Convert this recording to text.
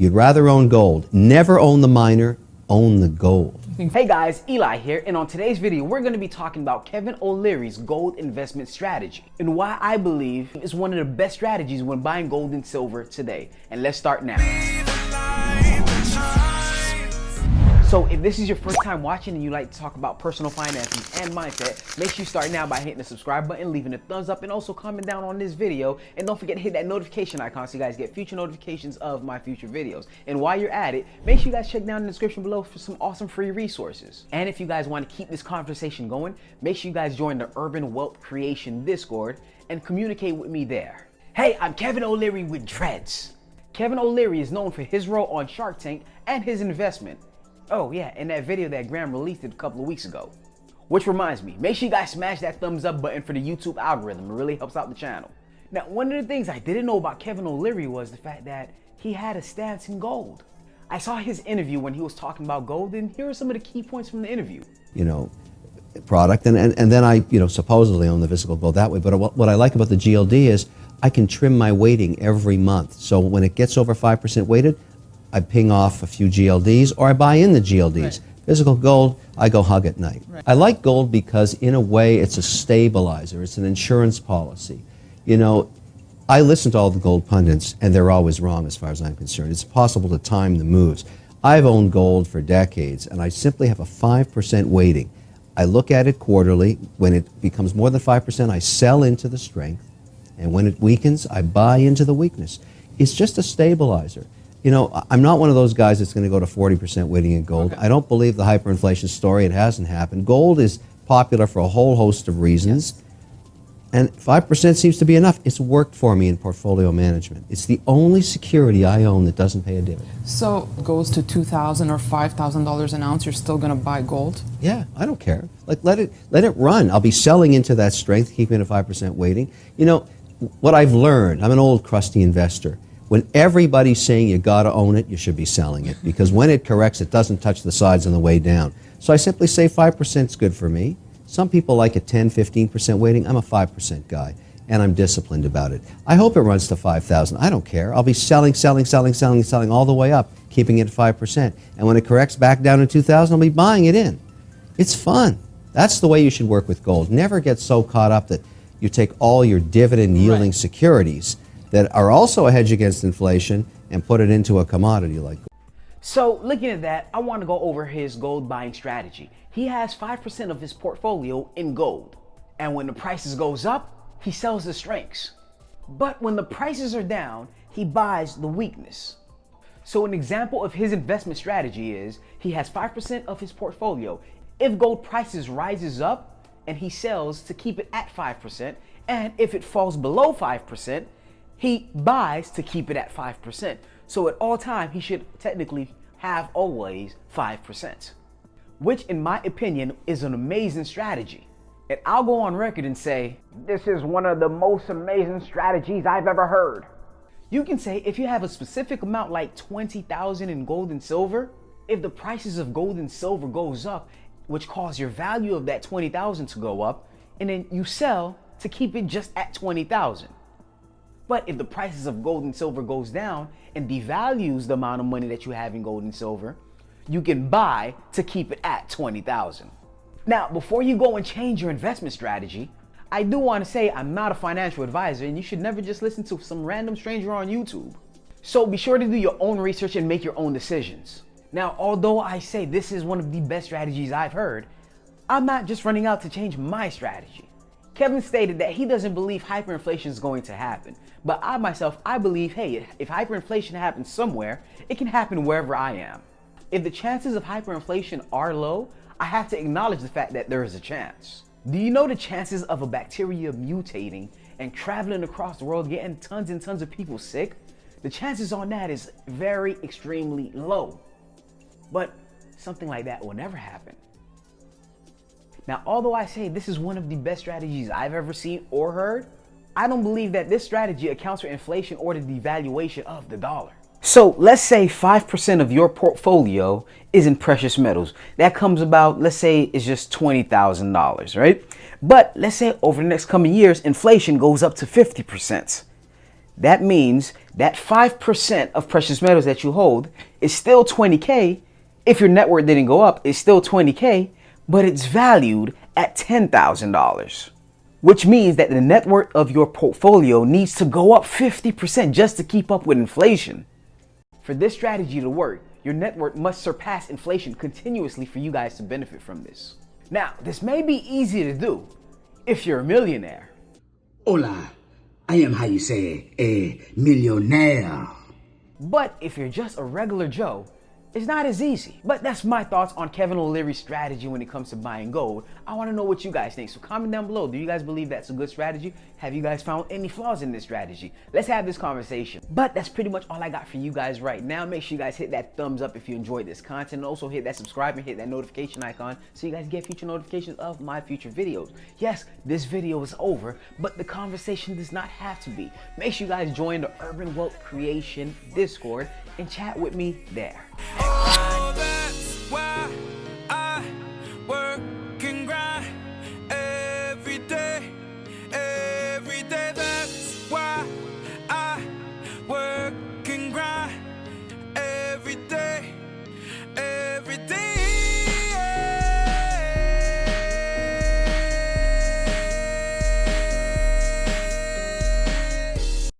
You'd rather own gold. Never own the miner, own the gold. Hey guys, Eli here, and on today's video, we're going to be talking about Kevin OLeary's gold investment strategy and why I believe it's one of the best strategies when buying gold and silver today. And let's start now. So if this is your first time watching and you like to talk about personal finances and mindset, make sure you start now by hitting the subscribe button, leaving a thumbs up, and also comment down on this video. And don't forget to hit that notification icon so you guys get future notifications of my future videos. And while you're at it, make sure you guys check down in the description below for some awesome free resources. And if you guys want to keep this conversation going, make sure you guys join the Urban Wealth Creation Discord and communicate with me there. Hey, I'm Kevin OLeary with Dreads. Kevin OLeary is known for his role on Shark Tank and his investment. Oh yeah, in that video that Graham released a couple of weeks ago. Which reminds me, make sure you guys smash that thumbs up button for the YouTube algorithm. It really helps out the channel. Now, one of the things I didn't know about Kevin OLeary was the fact that he had a stance in gold. I saw his interview when he was talking about gold, and here are some of the key points from the interview. Product, and then I, supposedly own the physical gold that way. But what I like about the GLD is I can trim my weighting every month. So when it gets over 5% weighted, I ping off a few GLDs or I buy in the GLDs. Right. Physical gold, I go hug at night. Right. I like gold because in a way it's a stabilizer, it's an insurance policy. I listen to all the gold pundits and they're always wrong as far as I'm concerned. It's possible to time the moves. I've owned gold for decades and I simply have a 5% weighting. I look at it quarterly. When it becomes more than 5%, I sell into the strength. And when it weakens, I buy into the weakness. It's just a stabilizer. I'm not one of those guys that's going to go to 40% weighting in gold. Okay. I don't believe the hyperinflation story. It hasn't happened. Gold is popular for a whole host of reasons. Yes. And 5% seems to be enough. It's worked for me in portfolio management. It's the only security I own that doesn't pay a dividend. So it goes to $2,000 or $5,000 an ounce, you're still going to buy gold? Yeah, I don't care. Let it run. I'll be selling into that strength, keeping it a 5% weighting. What I've learned, I'm an old crusty investor. When everybody's saying you got to own it, you should be selling it. Because when it corrects, it doesn't touch the sides on the way down. So I simply say 5% is good for me. Some people like a 10, 15% weighting. I'm a 5% guy, and I'm disciplined about it. I hope it runs to 5,000. I don't care. I'll be selling all the way up, keeping it at 5%. And when it corrects back down to 2,000, I'll be buying it in. It's fun. That's the way you should work with gold. Never get so caught up that you take all your dividend-yielding securities that are also a hedge against inflation and put it into a commodity like gold. So looking at that, I want to go over his gold buying strategy. He has 5% of his portfolio in gold. And when the prices goes up, he sells the strengths. But when the prices are down, he buys the weakness. So an example of his investment strategy is he has 5% of his portfolio. If gold prices rises up and he sells to keep it at 5%, and if it falls below 5%, he buys to keep it at 5%. So at all time, he should technically have always 5%, which in my opinion is an amazing strategy. And I'll go on record and say, this is one of the most amazing strategies I've ever heard. You can say if you have a specific amount like 20,000 in gold and silver, if the prices of gold and silver goes up, which cause your value of that 20,000 to go up, and then you sell to keep it just at 20,000. But if the prices of gold and silver goes down and devalues the amount of money that you have in gold and silver, you can buy to keep it at 20,000. Now, before you go and change your investment strategy, I do want to say I'm not a financial advisor and you should never just listen to some random stranger on YouTube. So be sure to do your own research and make your own decisions. Now, although I say this is one of the best strategies I've heard, I'm not just running out to change my strategy. Kevin stated that he doesn't believe hyperinflation is going to happen. But I believe, hey, if hyperinflation happens somewhere, it can happen wherever I am. If the chances of hyperinflation are low, I have to acknowledge the fact that there is a chance. Do you know the chances of a bacteria mutating and traveling across the world getting tons and tons of people sick? The chances on that is very extremely low. But something like that will never happen. Now, although I say this is one of the best strategies I've ever seen or heard, I don't believe that this strategy accounts for inflation or the devaluation of the dollar. So let's say 5% of your portfolio is in precious metals. That comes about, let's say it's just $20,000, right? But let's say over the next coming years, inflation goes up to 50%. That means that 5% of precious metals that you hold is still 20K. If your net worth didn't go up, it's still 20K, but it's valued at $10,000. Which means that the net worth of your portfolio needs to go up 50% just to keep up with inflation. For this strategy to work, your net worth must surpass inflation continuously for you guys to benefit from this. Now, this may be easy to do if you're a millionaire. Hola, I am how you say a millionaire. But if you're just a regular Joe, it's not as easy. But that's my thoughts on Kevin O'Leary's strategy when it comes to buying gold. I want to know what you guys think. So comment down below. Do you guys believe that's a good strategy? Have you guys found any flaws in this strategy? Let's have this conversation. But that's pretty much all I got for you guys right now. Make sure you guys hit that thumbs up if you enjoyed this content. And also hit that subscribe and hit that notification icon so you guys get future notifications of my future videos. Yes, this video is over, but the conversation does not have to be. Make sure you guys join the Urban Wealth Creation Discord and chat with me there.